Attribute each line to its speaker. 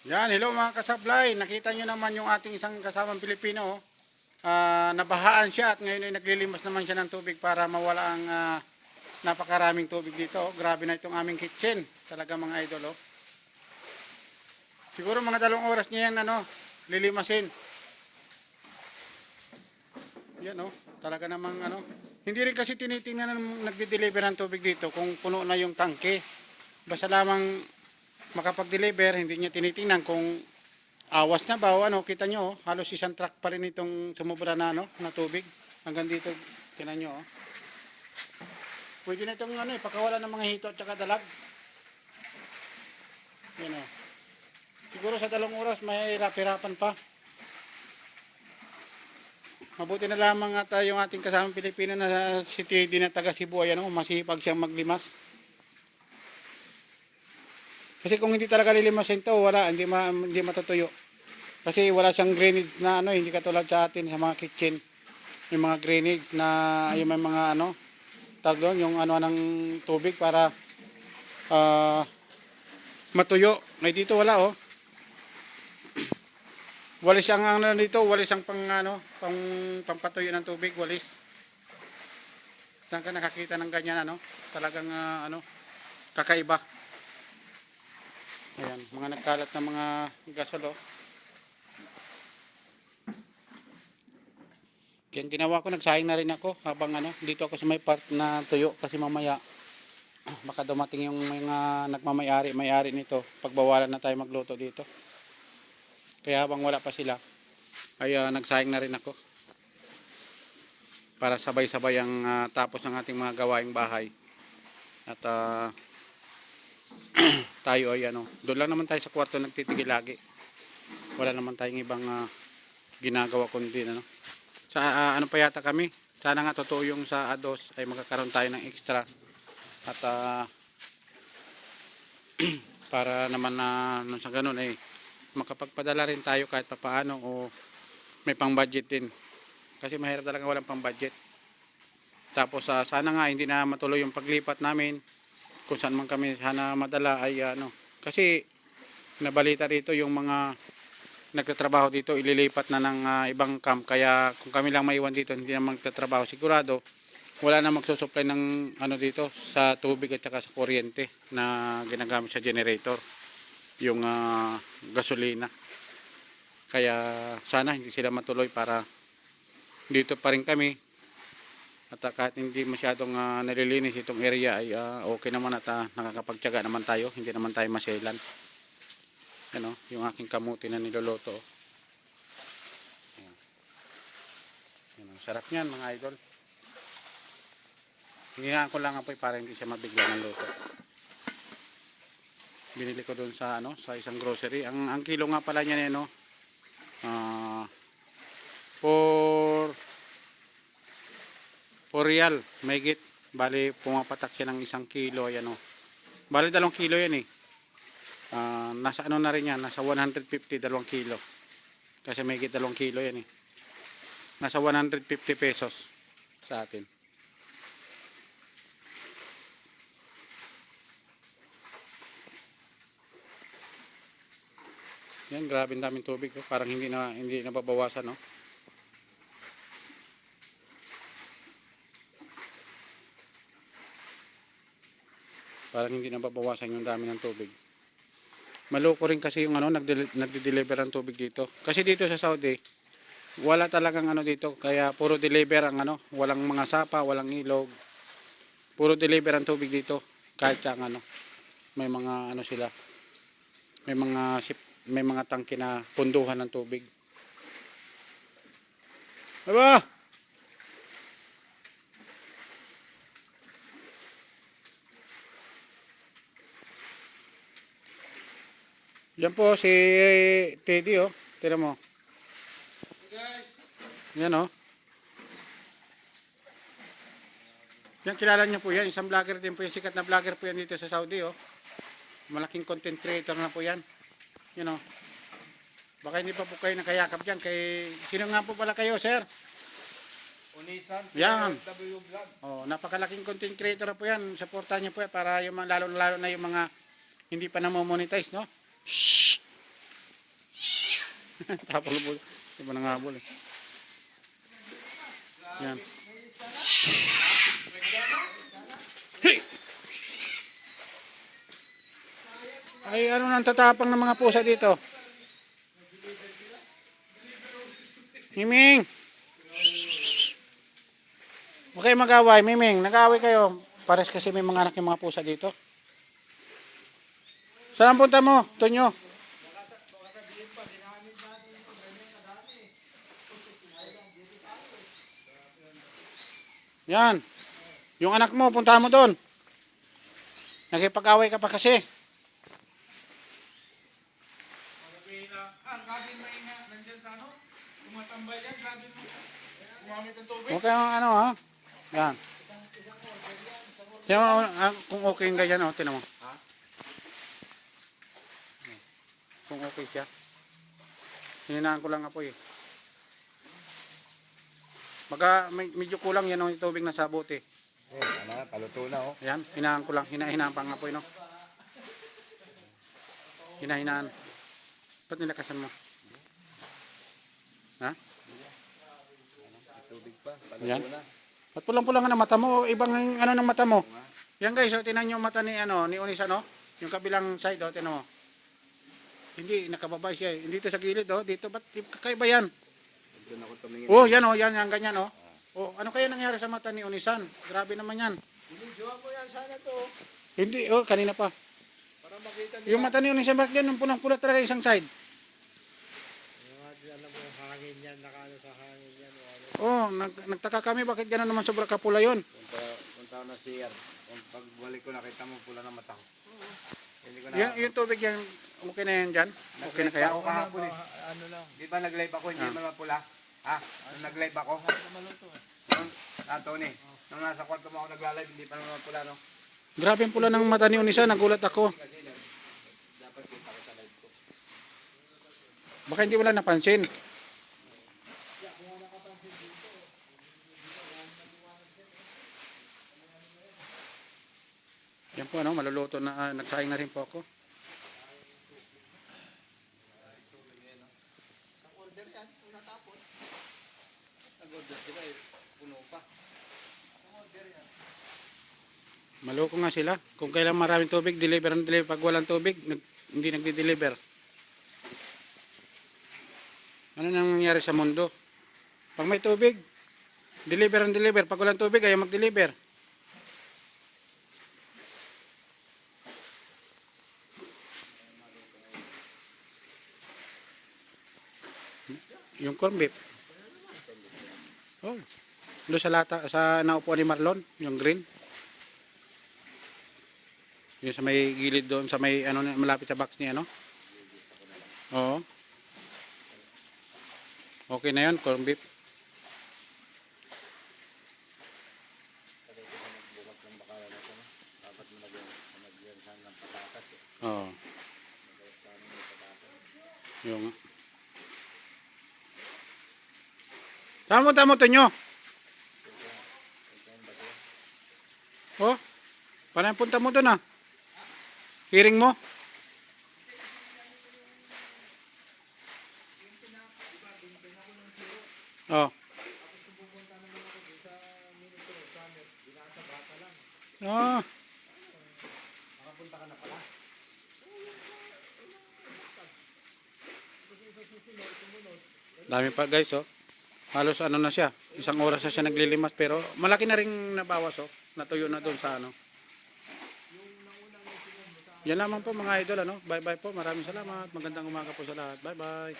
Speaker 1: Yan, hello mga kasablay. Nakita nyo naman yung ating isang kasamang Pilipino. Nabahaan siya at ngayon ay naglilimas naman siya ng tubig para mawala ang napakaraming tubig dito. Grabe na itong aming kitchen. Talaga mga idol. Siguro mga 2 oras niya yan lilimasin. Yan talaga namang Hindi rin kasi tinitingnan ng nagde-deliver ng tubig dito kung puno na yung tangke. Basta lamang makapag-deliver, hindi niya tinitingnan kung awas na ba o kita nyo, halos isang truck pa rin itong sumubra na na tubig. Hanggang dito, tinan nyo Pwede na itong ipakawala ng mga hito at saka dalag. Yan Siguro sa 2 oras may hirapan pa. Mabuti na lamang at yung ating kasamang Pilipino na si Teddy na taga Cebu, masipag siyang maglimas. Kasi kung hindi talaga lilimasin to, hindi matutuyo. Kasi wala siyang drainage na hindi katulad sa atin sa mga kitchen. Yung mga drainage na yung may mga tawag doon, yung ng tubig para matuyo. Ngay dito wala Walis ang dito, walis ang pampatuyo ng tubig, walis. Saan ka nakakita ng ganyan Talagang kakaiba. Ayan, mga nagkalat na mga gasol Kaya ginawa ko, nagsayang na rin ako habang dito ako sa may part na tuyo kasi mamaya baka dumating yung mga may-ari nito, pagbawalan na tayo magluto dito. Kaya habang wala pa sila ay nagsayang na rin ako para sabay-sabay ang tapos ng ating mga gawaing bahay. At tayo ay doon lang naman tayo sa kwarto nagtitigil lagi. Wala naman tayong ibang ginagawa kundi sa pa yata kami. Sana nga totoo yung sa A2 ay magkakaroon tayo ng extra. At para naman sa ganun ay makapagpadala rin tayo kahit papaano o may pang budget din. Kasi mahirap talaga walang pang budget. Tapos sana nga hindi na matuloy yung paglipat namin. Kung saan man kami sana madala ay kasi nabalita rito yung mga nagtatrabaho dito ililipat na ng ibang camp, kaya kung kami lang maiwan dito hindi na magtatrabaho sigurado wala na magsusupply ng dito sa tubig at saka sa kuryente na ginagamit sa generator, yung gasolina. Kaya sana hindi sila matuloy para dito pa rin kami. At kahit hindi masyadong nalilinis itong area ay okay naman at nakakapagtiyaga naman tayo, hindi naman tayo maselan. Yung aking kamuti na niloloto. Sarap niyan mga idol. Hinihaan ko lang apoy para hindi siya mabigla ng luto. Binili ko doon sa sa isang grocery. Ang kilo nga pala niya for real, mahigit. Bali pumapatak siya ng 1 kilo, ayan Bali 2 kilo yan nasa na rin yan, nasa 150, 2 kilo. Kasi mahigit 2 kilo yan Nasa 150 pesos sa atin. Yan, grabe ang daming tubig parang hindi nababawasan Parang hindi nababawasan yung dami ng tubig. Maloko rin kasi yung nagde-deliver ng tubig dito. Kasi dito sa Saudi, wala talagang dito, kaya puro deliver ang walang mga sapa, walang ilog. Puro deliver ang tubig dito. Kahit ang may mga sila. May mga tangke na punduhan ng tubig. Aba! Yan po si Teddy Tira mo. Yan Yan, kilala niyo po yan. Isang vlogger din po yan. Sikat na vlogger po yan dito sa Saudi Malaking content creator na po yan. Baka hindi pa po kayo nakayakap dyan. Sino nga po pala kayo, sir?
Speaker 2: Unisan.
Speaker 1: Yan.
Speaker 2: W Vlog.
Speaker 1: Napakalaking content creator na po yan. Supportan niyo po para lalo na yung mga hindi pa na-monetize, no? Shhh! Tapos po. Di ba nangabol eh. Yan. Hey! Ay, ano nang tatapang ng mga pusa dito? Miming! Huwag kayo mag-away, Miming. Nag-away kayo. Pares kasi may mga anak yung mga pusa dito. Saan ang punta mo, Tonyo? Yan. Yung anak mo, punta mo doon. Nakipag-away ka pa kasi. Huwag kayong ano ha. Yan. Tingnan mo kung okay yung ganyan o. Tingnan mo. Kung okay siya. Hininaan ko lang apoy eh. Medyo kulang yan yung tubig na sa bote.
Speaker 2: Ano, paluto na oh.
Speaker 1: Ayan, hinahan ko lang. Hinahinaan pang apoy no. Hinahinaan. Ba't nilakasan mo? Ha?
Speaker 2: Tubig pa, paluto
Speaker 1: Yan.
Speaker 2: na.
Speaker 1: Ba't pulang-pulang ang mata mo? Ibang ano ng mata mo? Yan guys, so, tinan nyo yung mata ni Onis ano? Yung kabilang side oh, tinan mo. Hindi, nakababa siya eh. Dito sa gilid oh, dito. Ba't kakaiba yan?
Speaker 2: Doon ako tumingin.
Speaker 1: Oh, yan oh, yan ganyan oh. Oh, ano kaya nangyari sa mata ni Onisan? Grabe naman yan.
Speaker 2: Binidyoan ko yan sana to.
Speaker 1: Hindi, oh, kanina pa.
Speaker 2: Para makita
Speaker 1: Yung mata ni Onisan, bakit yan? Yung pulang-pula talaga isang side.
Speaker 2: alam mo, hangin yan, nakano sa hangin yan.
Speaker 1: Oh, nagtaka kami bakit gano'n naman sobra kapula yon.
Speaker 2: Punta ko na CR. Kung pagbalik ko, nakita mo pula ng mata ko. Hindi ko na.
Speaker 1: Yung tubig yan, okay na yan dyan? Okay na kaya?
Speaker 2: Ako kahapon eh.
Speaker 3: Ano lang.
Speaker 2: Di ba nag-live ako, hindi man mapula? Ha? Nung nag-live ako? Nung, Tony, nung nasa kwarto mo ako nagla-live, hindi pa naman mapula, no?
Speaker 1: Grabe yung pula ng mata ni Onisan, nagulat ako.
Speaker 2: Kasi dapat kita ko sa live ko.
Speaker 1: Baka hindi wala napansin. Yan po ano, maluluto na, nagsaing na rin po ako.
Speaker 2: Order yan, una tapon. Nag-order sila eh, puno pa. Order yan.
Speaker 1: Maloko nga sila. Kung kailan maraming tubig, deliver ang deliver. Pag walang tubig, hindi nagdi-deliver. Ano nang nangyari sa mundo? Pag may tubig, deliver ang deliver. Pag walang tubig, ayaw mag-deliver. Yung corn beef. Oh. Doon sa lata, sa naupuan ni Marlon, yung green. Yung sa may gilid doon, sa may ano, malapit sa box niya, no? Oo. Okay na yun, corn beef. Oo. Yung tamo, Tonyo. Oh, parang punta mo doon ah. Hearing mo? Oh. Ah. Dami pa guys oh. Halos ano na siya, isang oras na siya naglilimas pero malaki na ring nabawas oh. Natuyo na doon sa ano. Yan lamang po mga idol ano. Bye bye po. Maraming salamat. Magandang umaga po sa lahat. Bye bye.